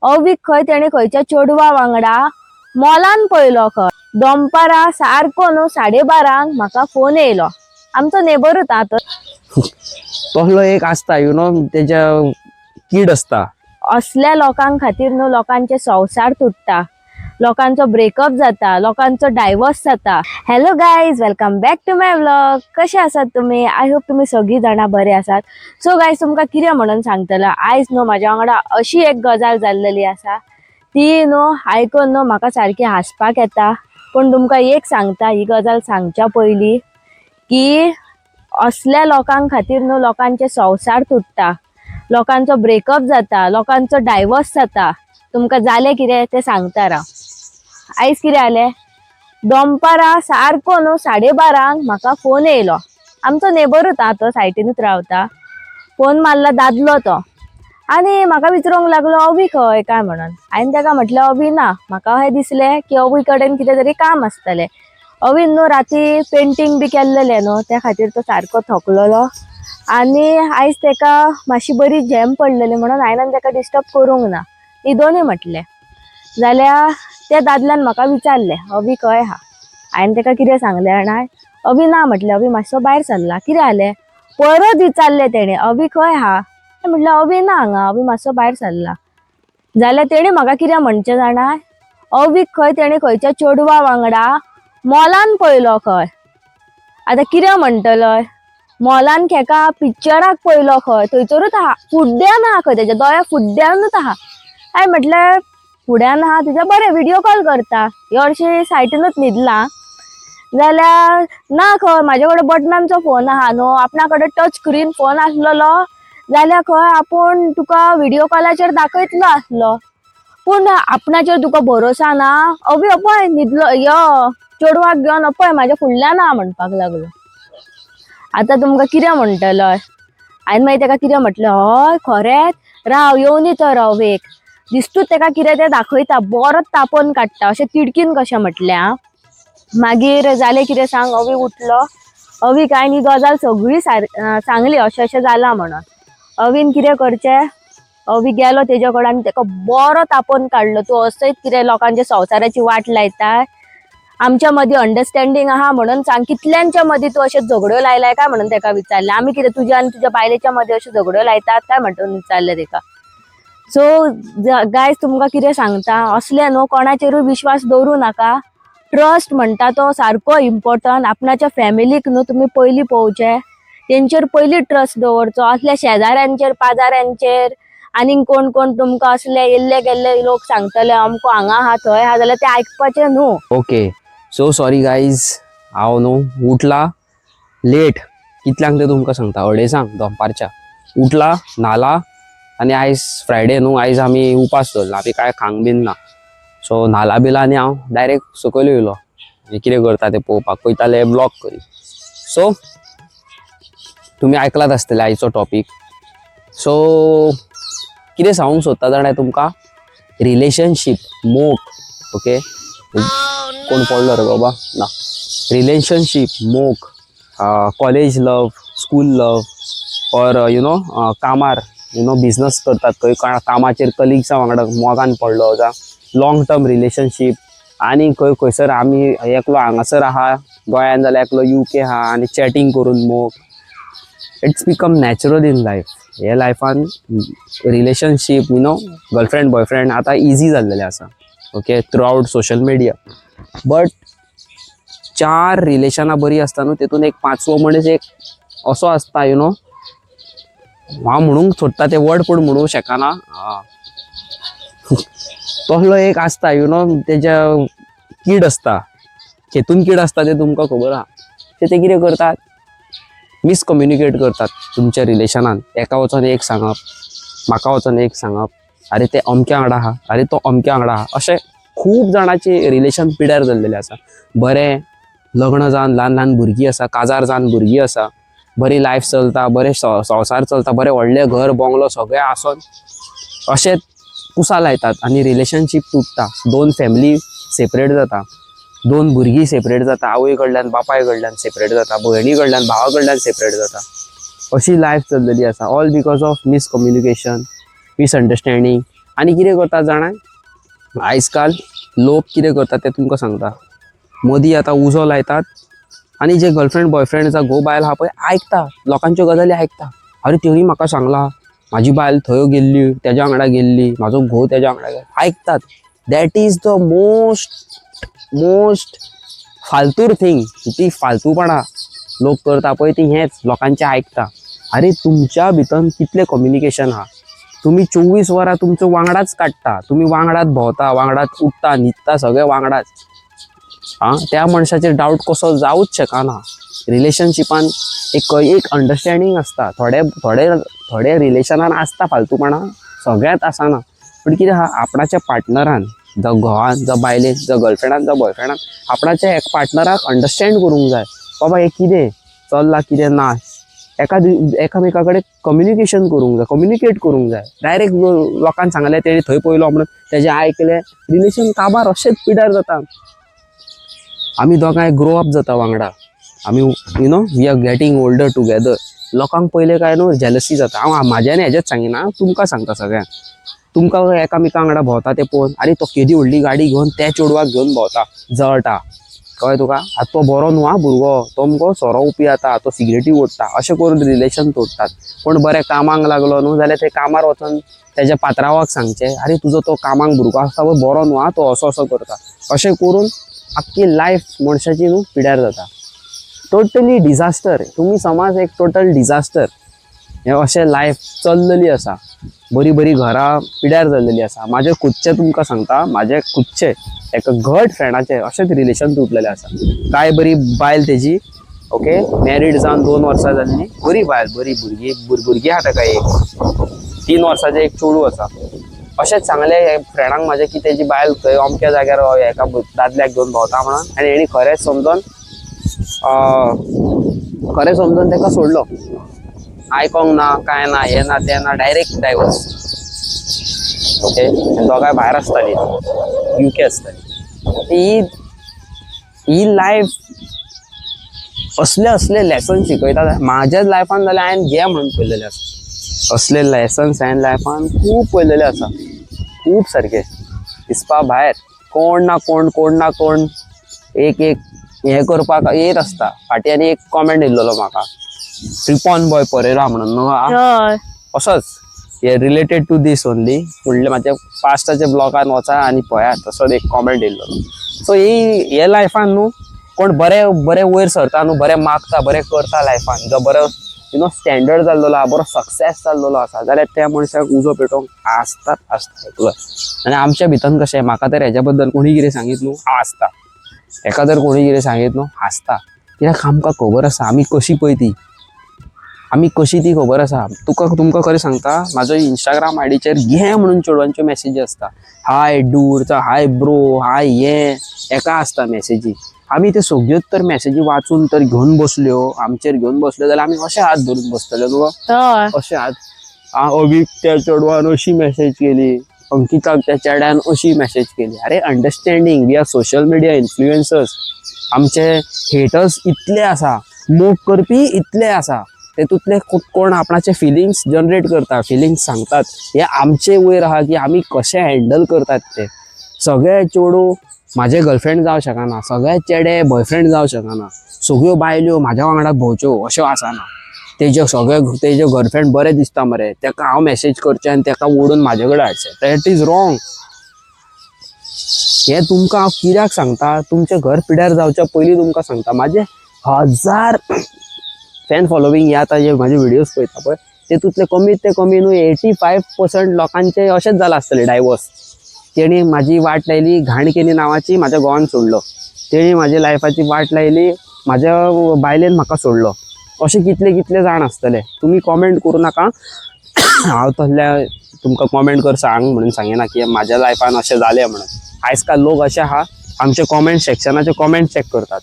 अवीक खंय तेणे खंयच्या चेडवा वांगडा मॉलान पळयलो खंय दनपारां सारको न्हू 12:30 म्हाका फोन येयलो. आमचो नेबरूच हा तो. तसलो एक असता तेच्या कीड असता. असल्या लोकांक खातीर न्हू लोकांचे संसार तुटता, लोकांचो ब्रेकअप जाता, लोकांचो डायवोर्स जाता. Hello guys, welcome back to my vlog. कशे आसात तुमी? आय होप तुमी सगळीं जाणां बरे आसात. सो गायज, तुमकां कितें म्हणून सांगतला, आयज न्हू म्हाज्या वांगडा अशी एक गजाल जाल्लेली आसा. ती न्हू आयकून न्हू म्हाका सारकी हांसपाक येता. पण तुमकां एक सांगता, ही गजाल सांगच्या पयलीं की असल्या लोकांक खातीर न्हू लोकांचे संसार तुटता, लोकांचो ब्रेकअप जाता, लोकांचो डायवोर्स जाता. तुमकां जालें कितें तें सांगता राव. आयज कितें जालें, दनपारां सारको न्हू 12:30 म्हाका फोन येयलो. आमचो नेबरूच हा तो, सायटीनूच रावता. फोन मारला दादलो तो आनी म्हाका विचारूंक लागलो अवी खंय काय म्हणून. हांवें ताका म्हटलें अवी ना. म्हाका अशें दिसलें की अवी कडेन कितें तरी काम आसतलें. अवीन न्हू राती पेंटींग बी केल्लेलें न्हू, त्या खातीर तो सारको थकलेलो आनी आयज ताका मातशी बरी झॅम पडलेली म्हणून हांवें ताका डिस्टर्ब करूंक ना, न्हिदोनूय म्हटलें. जाल्यार त्या दादल्यान म्हाका विचारलें अवी खंय हा. हांवें ताका कितें सांगलें जाणा, अवी ना म्हटलें, अवी मातसो भायर सरला. कितें जालें परत विचारलें तेणें, अवी खंय हा. म्हटलें अवी ना हांगा, अवी मातसो भायर सरला. जाल्यार तेणें म्हाका कितें म्हणचें जाणा, अवीक खंय तेणें खंयच्या चेडवा वांगडा मॉलान पळयलो खंय. आतां कितें म्हणटलोय, मॉलान खेका पिक्चराक पळयलो खंय, थंयसरूच आहा, फुड्ड्यान आहा खंय, तेच्या दोळ्या फुड्ड्यानूच आहा. हांवें म्हटलें फुड्यान आहा तुज्या, बरें व्हिडिओ कॉल करता. ह्यो हरशीं सायटीनूच न्हिदला. जाल्यार ना खंय, म्हाजे कडेन बटनांचो फोन आहा न्हू, आपणा कडेन टच स्क्रीन फोन आसलेलो जाल्यार खंय आपूण तुका व्हिडिओ कॉलाचेर दाखयतलो आसलो. पूण आपणाचेर तुका भरोसा ना. अवी पळय न्हिदलो, यो चेडवाक घेवन पळय म्हाज्या फुडल्यान आहा म्हणपाक लागलो. आतां तुमकां कितें म्हणटलोय. हांवें मागीर ताका कितें म्हटलें, हय खरेंच राव येवनी तर अवेक. दिसतूच ताका कितें तें दाखयता, बरोच तापोवन काडटा, अशें तिडकीन कशें म्हटलें हां. मागीर जालें कितें सांग, अवी उठलो. अवी काय न्ही गजाल सगळी सांगली अशें अशें जालां म्हणून. अवीन कितें करचें, अवी गेलो तेजे कडेन आनी ताका बरो तापोवन काडलो. तूं असोच कितें लोकांच्या संवसाराची वाट लायता, आमच्या मदीं अंडरस्टँडींग आहा म्हणून सांग, कितल्यांच्या मदीं तूं अशें झगड्यो लायलाय काय म्हणून ताका विचारलें. आमी कितें तुज्या आनी तुज्या बायलेच्या मदीं अश्यो झगड्यो लायतात काय म्हणून विचारलें ताका. सो गायज, तुमकां कितें सांगता, असले न्हू कोणाचेरूय विश्वास दवरूं नाका. ट्रस्ट म्हणटा तो सारको इम्पॉर्टंट. आपणाच्या फॅमिलीक न्हू तुमी पयलीं पळोवचें, तेंचेर पयलीं ट्रस्ट दवरचो. असल्या शेजाऱ्यांचेर पाजाऱ्यांचेर आनीक कोण कोण तुमकां असले येल्ले गेल्ले लोक सांगतले अमको हांगा आहा थंय आहा, जाल्यार ते आयकपाचें न्हू. ओके, सो सॉरी गाईज, हांव न्हू उठला लेट. कितल्यांक ते तुमकां सांगता, 2:30 दनपारच्या उठला, न्हाला आनी आयज फ्रायडे न्हू, आयज आमी उपास दवरला, आमी कांय खांक बीन ना. सो न्हाला बिला आनी हांव डायरेक्ट सकयल येयलो कितें करता तें पळोवपाक. पळयताले ब्लॉग करी. सो तुमी आयकलात आसतले आयचो टॉपीक. सो कितें सांगूंक सोदता जाणां तुमकां, रिलेशनशीप मोग. ओके, कोण पडलो रे बाबा ना. रिलेशनशीप मोग, college love, school love, or कामार बिझनस करतात खंय कामाचेर कलिग्सा वांगडा मोगान पडलो, जावं लॉंग टर्म रिलेशनशीप, आनी खंयसर आमी एकलो हांगासर आहा गोंयान जाल्यार एकलो UK आहा आनी चॅटिंग करून मोग. It's become natural in life. हे लायफान रिलेशनशीप गर्लफ्रेंड बॉयफ्रेंड आतां इजी जाल्लेले आसा. Okay, through out social media. But 4 रिलेशनां बरी आसता न्हू, तेतून एक 5वो मनीस एक असो आसता हांव म्हणूंक सोदता ते वर्ड पूण म्हणूंक शकना. तसलो एक आसता तेच्या कीड आसता. हेतून कीड आसता ते तुमकां खबर आहा. ते कितें करतात, मिसकम्युनिकेट करतात तुमच्या रिलेशनान. एका वचोन एक सांगप, म्हाका वचोन एक सांगप, अरे ते अमक्या वांगडा आहा, अरे तो अमक्या वांगडा आहा. अशें खूब जाणांची रिलेशन पिड्यार जाल्लेले आसा. बरें लग्न जावन ल्हान ल्हान भुरगीं आसा, काजार जावन भुरगीं आसा, बरी लायफ चलता, बरें संवसार चलता, बरें व्हडलें घर बंगलो सगळें आसोन अशें कुसा लायतात आनी रिलेशनशीप तुटता. 2 फॅमिली सेपरेट जाता, 2 भुरगीं सेपरेट जाता, आवय कडल्यान बापाय कडल्यान सेपरेट जाता, भयणी कडल्यान भावा कडल्यान सेपरेट जाता. अशी लायफ चल्लेली आसा, ऑल बिकॉज ऑफ मिसकम्युनिकेशन, मिसअंडरस्टँडींग आनी कितें करतात जाणां, आयज काल लोक कितें करतात ते तुमकां सांगता. मदीं आतां उजो लायतात आनी जे गर्लफ्रेंड बॉयफ्रेंड आसा घोव बायल आहा पळय आयकता, लोकांच्यो गजाली आयकता. अरे तेणी म्हाका सांगला, म्हाजी बायल थंय गेल्ली, तेज्या वांगडा गेल्ली, म्हाजो घोव तेज्या वांगडा गेला, आयकतात. दॅट इज द मोस्ट फालतूर थिंग. ती फालतूपणां लोक करता पळय ती हेंच, लोकांचें आयकता. अरे तुमच्या भितर कितलें कम्युनिकेशन आहा, तुमी 24 वरां तुमचो वांगडाच काडटा, तुमी वांगडाच भोंवता, वांगडाच उठता न्हिदता, सगळे वांगडाच. त्या मनशाचेर डावट कसो जावूच शकना. रिलेशनशिपान एक अंडरस्टँडींग आसता. थोडे रिलेशनान आसता फालतूपणां, सगळ्यात आसना. पण कितें आहा, आपणाच्या पार्टनरान, जावं घोवान जावं बायलेन जावं गर्लफ्रेंडान जावं बॉयफ्रेंडान आपणाच्या एक पार्टनराक अंडरस्टँड करूंक जाय. बाबा हे कितें चल्लां कितें ना, एकामेका कडेन कम्युनिकेशन करूंक जाय, कम्युनिकेट करूंक जाय. डायरेक्ट लोकांक सांगलें तेणी थंय पळयलो म्हणून तेजें आयकलें, रिलेशन काबार अशेंच पिड्यार जाता. आमी दोगांय ग्रो अप जाता वांगडा, आमी we are getting older together. लोकांक पयलें काय न्हू जेलसी जाता. हांव म्हाज्यान हेजेंच सांगिना, तुमकां सांगता सगळ्यांक. तुमकां एकामेका वांगडा भोंवता ते पळोवन अरे तो केदी व्हडली गाडी घेवन त्या चेडवाक घेवन भोंवता, जळटा कळ्ळें तुका. आतां तो बरो न्हू आं भुरगो, तो मगो सोरो पियेता, तो सिगरेटी ओडटा, अशें करून रिलेशन तोडटात. पण बरें कामाक लागलो न्हू जाल्यार ते कामार वचोन तेज्या पात्रांवाक सांगचें, अरे तुजो तो कामाक भुरगो आसता पळय बरो न्हू आं, तो असो असो करता. अशें करून आख्खी लायफ मनशाची न्हू पिड्यार जाता. Totally disaster. तुमी समज एक टोटल डिझास्टर. हें अशें लायफ चल्लेली आसा. बरी बरी घरां पिड्यार जाल्लेली आसा. म्हाजे खुदचे तुमकां सांगता, म्हाजे खुदचे एका घट फ्रेंडाचे अशेंच रिलेशन तुटलेलें आसा. काय बरी बायल तेजी, ओके, मॅरीड जावन 2 वर्सां जाल्ली, बरी बायल, बरी भुरगी आहा ताका एक 3 वर्साचें एक चेडूं आसा. अशेंच सांगलें फ्रेंडांक म्हाज्या की तेजी बायल थंय अमक्या जाग्यार एका दादल्याक घेवन भोंवता म्हणून, आनी हेणी खरेंच समजोन ताका सोडलो. आयकोंक ना, काय ना, हें ना तें ना, डायरेक्ट डायवर्स. ओके, दोगांय भायर आसतालीं, UK आसतालीं. ही लायफ असले लेसन शिकयता म्हाज्याच लायफान जाल्यार हांवें घे म्हणून पळयलेले आसा. असले लेसन्स हांवें लायफान खूब पळयलेले आसा, खूब सारके. दिसपा भायर कोण ना कोण एक हें करपाक येत आसता. फाटीं आनी एक कॉमेंट येयल्लो म्हाका, ट्रिपॉन बॉय परेरा म्हणून न्हू, असोच हे रिलेटेड टू दीस ओनली. फुडले म्हाज्या पास्टाच्या ब्लॉगान वचा आनी पळयात, तसोच एक कॉमेंट येयल्लो. सो हे लायफान न्हू कोण बरें वयर सरता न्हू, बरें मागता, बरें करता लायफान, जो बरो स्टँडर्ड जाल्लो आहा, बरो सक्सेस जाल्लो आसा, जाल्यार त्या मनशाक उजो पेटोवंक आसता. आनी आमच्या भितर कशें, म्हाका तर हेज्या बद्दल कोणी कितें सांगीत न्हू आसता, एका जर कोणी कितें सांगीत न्हू हांसता. कित्याक आमकां खबर आसा आमी कशी पळय ती, खबर आसा. तुमकां खरें सांगता, म्हाजो इंस्टाग्राम आयडीचेर घे म्हणून चेडवांच्यो मॅसेजी आसता. हाय डूड, हाय ब्रो, हाय एका आसता मॅसेजी. आमी ते सगळ्योच तर मॅसेजी वाचून तर घेवन बसल्यो, आमचेर घेवन बसल्यो जाल्यार आमी अशे हात धरून बसतले न्हू, अशे हात. अवीक त्या चेडवान अशी मॅसेज केली, अंकिताक त्या चेड्यान अशी मॅसेज केली. अरे understanding, we are social media influencers. आमचे हेटर्स इतले आसा, मोग करपी इतले आसा. तेतूंतले कोण आपणाचे फिलिंग्स जनरेट करता, फिलिंग्स सांगतात, हे आमचे वयर आहा की आमी कशें हँडल करतात ते. सगळे चेडू म्हाजे गर्लफ्रेंड जावं शकना, सगळे चेडे बॉयफ्रेंड जावं शकना, सगळ्यो बायल्यो म्हाज्या वांगडा भोंवच्यो अश्यो आसना. तेजे गर्लफ्रेंड बरें दिसता मरे, तेका हांव मॅसेज करचें आनी तेका ओडून म्हाजे कडेन हाडचें, दॅट इज रॉंग. हे तुमकां हांव कित्याक सांगता, तुमचें घर पिड्यार जावच्या पयलीं तुमकां सांगता. म्हाजे 1000 फॅन फॉलोवींग हे आतां जे म्हाजे व्हिडियोज पळयता पळय, तेतूंतले कमीत ते कमी न्हू 85% लोकांचे अशेंच जालां आसतलें डायवोर्स. तेणी म्हाजी वाट लायली, घाण केली नांवाची, म्हाज्या घोवान सोडलो. तेणी म्हाजी लायफाची वाट लायली, म्हाज्या बायलेन म्हाका सोडलो. अशें कितले जाण आसतले. तुमी कॉमेंट करूं नाका, हांव तसल्या तुमकां कॉमेंट कर सांग म्हणून सांगिना की म्हाज्या लायफान अशें जालें म्हणून. आयज काल लोक अशे आहा, आमचे कॉमेंट सेक्शनाचे कॉमेंट चॅक करतात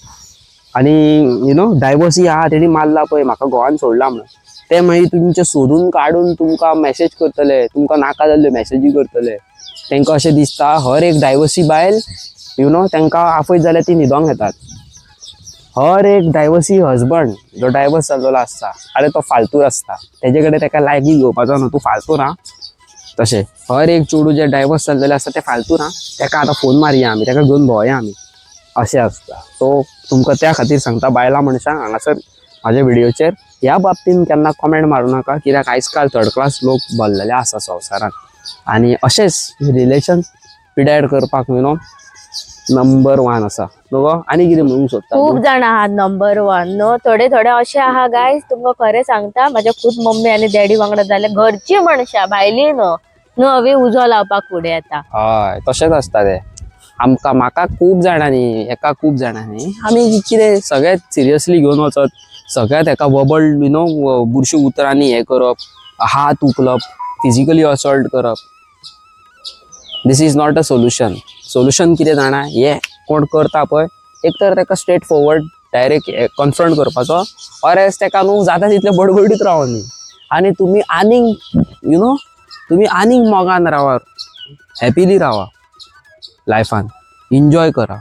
आनी डायवोर्सी आहा तेणी मारला पळय, म्हाका घोवान सोडला म्हणून, ते मागीर तुमचे सोदून काडून तुमकां मॅसेज करतले, तुमकां नाका जाल्ल्यो मॅसेजी करतले. तांकां अशें दिसता हर एक डायवोर्सी बायल तांकां आफयत जाल्यार ती न्हिदोंक येतात. हर एक डायवोर्सी हजबंड जो डायवोर्स जाल्लो आसता, अरे तो फालतू आसता. तेजे कडेन ताका लागीं घेवपाचो न्हू, तूं फालतू ना. तशें हर एक चेडूं जे डायवर्स जाल्लेले आसता ते फालतू ना, ताका आतां फोन मारया आमी, ताका घेवन भोंवया आमी, अशें आसता. सो तुमकां त्या खातीर सांगता बायलां मनशांक हांगासर म्हाज्या व्हिडिओचेर ह्या बाबतीन केन्ना कमेंट मारूं नाका, कित्याक आयज काल थर्ड क्लास लोक भरलेले आसा संवसारान. आनी अशेंच रिलेशन पिड्यार करपाक नंबर 1 आसा न्हू गो. आनी कितें म्हणूंक सोदता खूप जाण आहात नंबर 1 न्हू. थोडे थोडे असे आहा गायज, तुमका खरें सांगता, माझ्या खूप मम्मी आणि डॅडी वांगडा जाले घरची मनशां भायली न्हू हवी उजो लावपाक फुडें येता. हय तशेंच आसता तें. म्हाका खूब जाणांनी एका खूब जाणांनी आमी कितें सगळ्यात सिरियसली घेवन वचत, सगळ्यात एका वबल बुरशी उतरांनी हे करप, हात उखलप, फिजिकली असॉल्ट करप. This is not a solution. Solution कितें जाणा, हे कोण करता पळय एक तर ताका स्ट्रेट फॉरवर्ड डायरेक्ट कन्फ्रंट करपाचो, ऑर एल्स ताका न्हू जाता तितले बडबडीत रावनी. आनी तुमी आनीक मोगान रावा, हॅपिली रावा लायफान, एन्जॉय करा.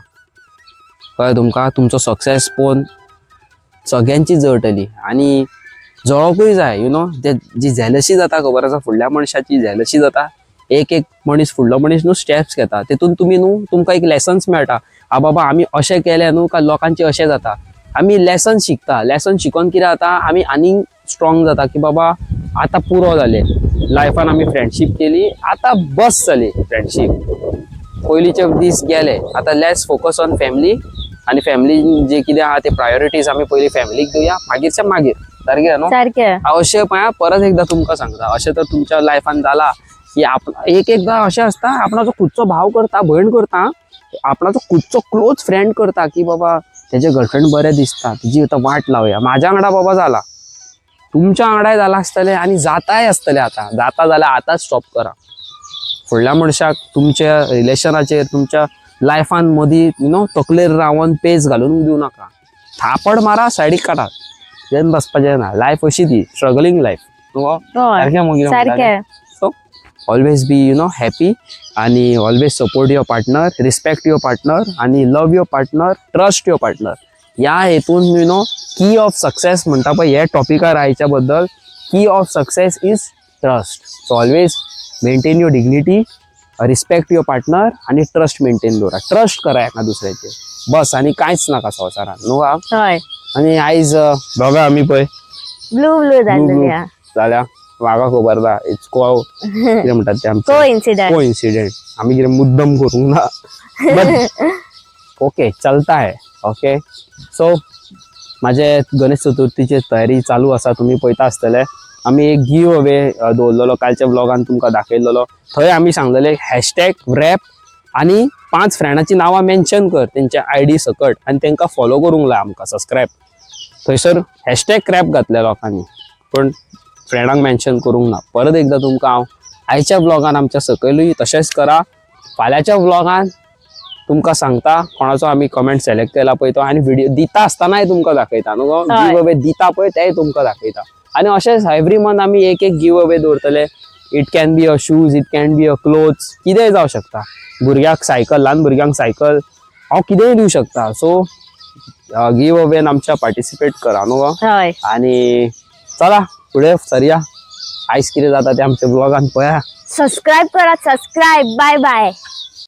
कळ्ळें तुमकां. तुमचो सक्सेस पळोवन सगळ्यांची जळटली आनी जळोकूय जाय. जी झॅलसी जाता खबर आसा, फुडल्या मनशाची झॅलसी जाता. एक मनीस फुडलो मनीस न्हू स्टेप्स घेता, तेतून तुमी तुमकां एक लेसन्स मेळटा. बाबा आमी अशें केलें न्हू का लोकांचें अशें जाता. आमी लेसन शिकता, लेसन शिकोवन कितें जाता, आमी आनीक स्ट्रॉंग जाता की बाबा आतां पुरो जालें लायफान. आमी फ्रेंडशीप केली, आतां बस जाली फ्रेंडशीप. पयलींचे दीस गेले, आतां लेट्स फोकस ऑन फॅमिली. आनी फॅमिली जे कितें आहा ते प्रायोरिटीज आमी पयलीं फॅमिलीक दिवया, मागीरच्या मागीर. सारकें न्हू. सारखें. अशें पळया, परत एकदां तुमकां सांगता, अशें तर तुमच्या लायफान जाला की एकदां अशें आसता, आपणाचो खुदचो भाव करता, भयण करता, आपणाचो खुदचो क्लोज फ्रेंड करता की बाबा तेजे गर्लफ्रेंड बरें दिसता, तेजी आतां वाट लावया. म्हाज्या वांगडा बाबा जाला, तुमच्या वांगडाय जाला आसतलें आनी जाताय आसतलें. आतां जाता जाल्यार आतांच स्टॉप करा. फुडल्या मनशाक तुमच्या रिलेशनाचेर, तुमच्या लायफान मदीं तकलेर रावन पेज घालून दिवं नाका. थापड मारा, सायडीक काडा, जेन बसपाचें ना. लायफ अशी ती स्ट्रगलिंग लायफ न्हू. सारखें. सो ऑलवेज बी हॅपी आणि always support your partner, respect your partner आणि love your partner, trust your partner. ह्या हेतून की ऑफ सक्सेस म्हणटा पळय हे टॉपिकार आयच्या बद्दल, की of success is trust. So always maintain your dignity, respect your partner आणि ट्रस्ट मेंटेन दवरा. ट्रस्ट करा एका दुसऱ्याचेर बस, आनी कांयच नाका संवसारान न्हू. हय. आनी आयज दोगां आमी पळय ब्लू जाल्या म्हाका खबर ना, इट्स कितें म्हणटात ते आमचे कोइन्सिडेंट. आमी कितें मुद्दम करूंक ना, बट ओके चलता है. ओके. सो माझे गणेश चतुर्थीची तयारी चालू आसा, तुमी पळयता आसतले. आमी एक गिव अवे दवरलेलो कालच्या ब्लॉगान, तुमकां दाखयलेलो. थंय आमी सांगलेले #रॅप आनी 5 फ्रेंडाची नांवां मेन्शन कर तेंच्या ID सकट आनी तांकां फॉलो करूंक लाय आमकां, सबस्क्रायब. थंयसर #रॅप घातल्या लोकांनी, पण फ्रेंडांक मेन्शन करूंक ना. परत एकदां तुमकां हांव आयच्या ब्लॉगान आमच्या सकयलूय तशेंच करा. फाल्यांच्या ब्लॉगान तुमकां सांगता कोणाचो आमी कमेंट सिलेक्ट केला पळय तो, आनी व्हिडिओ दिता आसतनाय तुमकां दाखयता न्हू. गिव अवे दिता पळय तेय तुमकां दाखयता. आनी अशेंच एवरी मंथ आमी एक गिव अवे दवरतले. It can be a shoes, it can be a clothes, कितेंय जावं शकता. भुरग्याक सायकल, ल्हान भुरग्यांक सायकल, हांव कितेंय दिवं शकता. सो गिव अवेन आमच्या पार्टिसिपेट करा न्हू. आनी चला फुडें सरया. आयज कितें जाता ते आमच्या ब्लॉगान पळया. सबस्क्राईब करा, सबस्क्राईब. Bye bye.